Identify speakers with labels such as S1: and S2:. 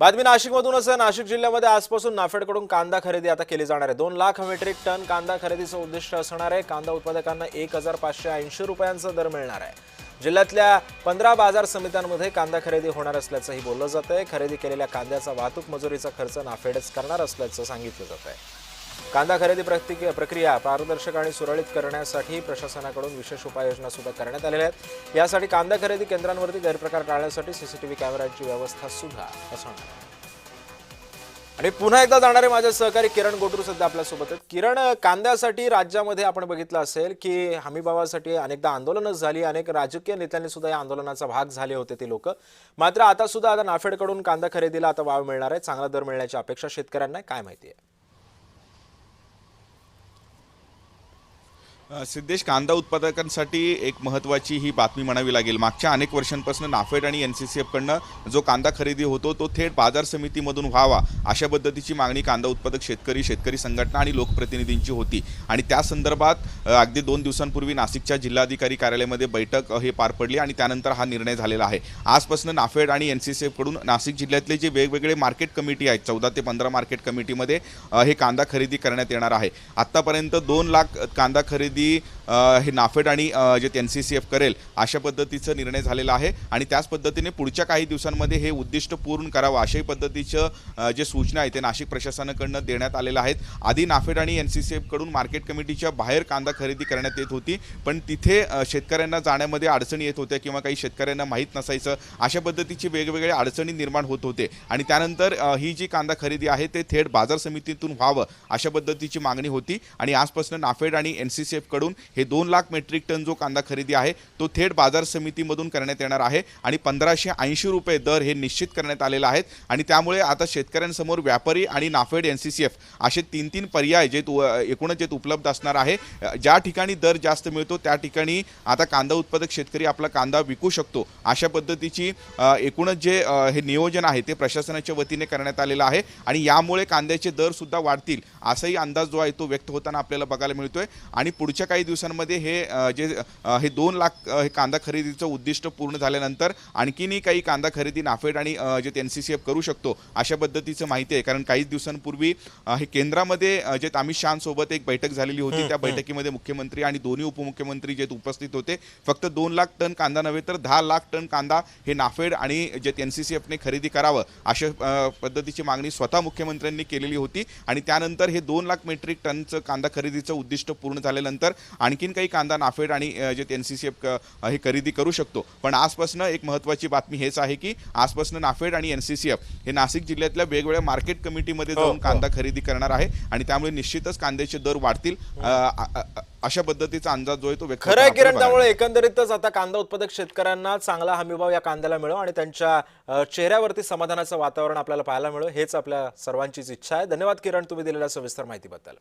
S1: बातमी नाशिकमधूनच आहे। नाशिक जिल्ह्यामध्ये आजपासून नाफेडकडून कांदा खरेदी आता केली जाणार आहे। 2 लाख मेट्रिक टन कांदा खरेदीचं उद्दिष्ट असणार आहे। कांदा उत्पादकांना 1580 रुपयांचा दर मिळणार आहे। जिल्ह्यातल्या 15 बाजार समित्यांमध्ये कांदा खरेदी होणार असल्याचंही बोललं जातंय। खरेदी केलेल्या कांद्याचा वाहतूक मजुरीचा खर्च नाफेडच करणार असल्याचं सांगितलं जातंय। कांदा खरेदी प्रक्रिया पारदर्शक आणि सुरळीत करण्यासाठी प्रशासनाकडून विशेष उपाययोजना सुद्धा करण्यात आलेल्या आहेत। यासाठी कांदा खरेदी केंद्रांवरती गैरप्रकार टाळण्यासाठी सीसीटीव्ही कॅमेऱ्यांची व्यवस्था सुद्धा असणार आहे। आणि पुन्हा एकदा जाणारे माझे सहकारी किरण गोटरू सध्या आपल्या सोबत आहेत। किरण, कांद्यासाठी राज्यामध्ये आपण बघितलं असेल की हमीभावासाठी अनेकदा आंदोलनं झाली, अनेक राजकीय नेत्यांनी सुद्धा या आंदोलनाचा भाग झाले होते ते लोक। मात्र आता सुद्धा नाफेडकडून कांदा खरेदीला आता वाव मिळणार आहे। चांगला दर मिळण्याची अपेक्षा शेतकऱ्यांना काय माहिती आहे?
S2: सिद्धेश, कांदा उत्पादकांसाठी एक महत्त्वाची ही बातमी म्हणावी लागेल। मागच्या अनेक वर्षांपासून नाफेड आणि NCCF जो कांदा खरेदी होतो तो थेट बाजार समितीमधून व्हावा अशा पद्धतीची मागणी कांदा उत्पादक शेतकरी संघटना आणि लोकप्रतिनिधींची होती। आणि त्या संदर्भात अगदी 2 दिवसांपूर्वी नाशिकच्या जिल्हाधिकारी कार्यालयामध्ये बैठक पार पडली आणि त्यानंतर हा निर्णय झालेला आहे। आजपासून नाफेड आणि NCCF कडून नाशिक जिल्ह्यातले जे वेगवेगळे मार्केट कमिटी आहेत, 14 ते 15 मार्केट कमिटीमध्ये हे कांदा खरेदी करण्यात येणार आहे। आतापर्यंत 2 लाख कांदा खरेदी हे नाफेड आणि जे NCCF करेल अशा पद्धतीचा निर्णय झालेला आहे। आणि त्याच पद्धतीने पुढच्या काही दिवसांमध्ये हे उद्दिष्ट पूर्ण करावं अशाही पद्धतीचं जे सूचना आहे ते नाशिक प्रशासनाकडून देण्यात आलेल्या आहेत। आधी नाफेड आणि NCCF कडून मार्केट कमिटीच्या बाहेर कांदा खरेदी करण्यात येत होती, पण तिथे शेतकऱ्यांना जाण्यामध्ये अडचणी येत होत्या किंवा काही शेतकऱ्यांना माहीत नसायचं, अशा पद्धतीची वेगवेगळ्या अडचणी निर्माण होत होते। आणि त्यानंतर ही जी कांदा खरेदी आहे ते थेट बाजार समितीतून व्हावं अशा पद्धतीची मागणी होती। आणि आजपासून नाफेड आणि NCCF कडून हे 2 लाख मेट्रिक टन जो कांदा खरेदी आहे तो थेट बाजार समितीमधून करण्यात येणार आहे आणि 1580 रुपये दर हे निश्चित करण्यात आलेला आहे। आणि त्यामुळे आता शेतकऱ्यांसमोर व्यापारी आणि नाफेड NCCF असे 3 पर्याय जे एकूणच उपलब्ध असणार आहे। ज्या ठिकाणी दर जास्त मिळतो त्या ठिकाणी आता कांदा उत्पादक शेतकरी आपला कांदा विकू शकतो अशा पद्धतीची एकूणच जे हे नियोजन आहे ते प्रशासनाच्या वतीने करण्यात आलेलं आहे। आणि यामुळे कांद्याचे दर सुद्धा वाढतील असाही अंदाज जो आहे तो व्यक्त होताना आपल्याला बघायला मिळतोय। आणि पुढच्या काही दिवसांमध्ये हे 2 लाख हे कांदा खरेदीचं उद्दिष्ट पूर्ण झाल्यानंतर आणखीनही काही कांदा खरेदी नाफेड आणि जे NCCF करू शकतो अशा पद्धतीचं माहिती आहे। कारण काही दिवसांपूर्वी हे केंद्रामध्ये जे अमित शहांसोबत एक बैठक झालेली होती, त्या बैठकीमध्ये मुख्यमंत्री आणि दोन्ही उपमुख्यमंत्री जे उपस्थित होते। फक्त 2 लाख टन कांदा नव्हे तर 10 लाख टन कांदा हे नाफेड आणि जे NCCF ने खरेदी करावं अशा पद्धतीची मागणी स्वतः मुख्यमंत्र्यांनी केलेली होती। आणि त्यानंतर हे 2 लाख मेट्रिक टनचं कांदा खरेदीचं उद्दिष्ट पूर्ण झाल्यानंतर आणखीन काही कांदा नाफेड आणि जे NCCF हे खरेदी करू शकतो। पण आजपासून एक महत्त्वाची बातमी हेच आहे की आजपासून नाफेड आणि NCCF हे नाशिक जिल्ह्यातल्या वेगवेगळ्या मार्केट कमिटीमध्ये जाऊन कांदा खरेदी करणार आहे। आणि त्यामुळे निश्चितच कांद्याचे दर वाढतील अशा पद्धतीचा अंदाज जो आहे तो व्यक्त
S1: खरं आहे किरण। त्यामुळे एकंदरीतच आता कांदा उत्पादक शेतकऱ्यांना चांगला हमीभाव या कांद्याला मिळो आणि त्यांच्या चेहऱ्यावरती समाधानाचं वातावरण आपल्याला पाहायला मिळो, हेच आपल्या सर्वांचीच इच्छा आहे। धन्यवाद किरण, तुम्ही दिलेल्या सविस्तर माहितीबद्दल।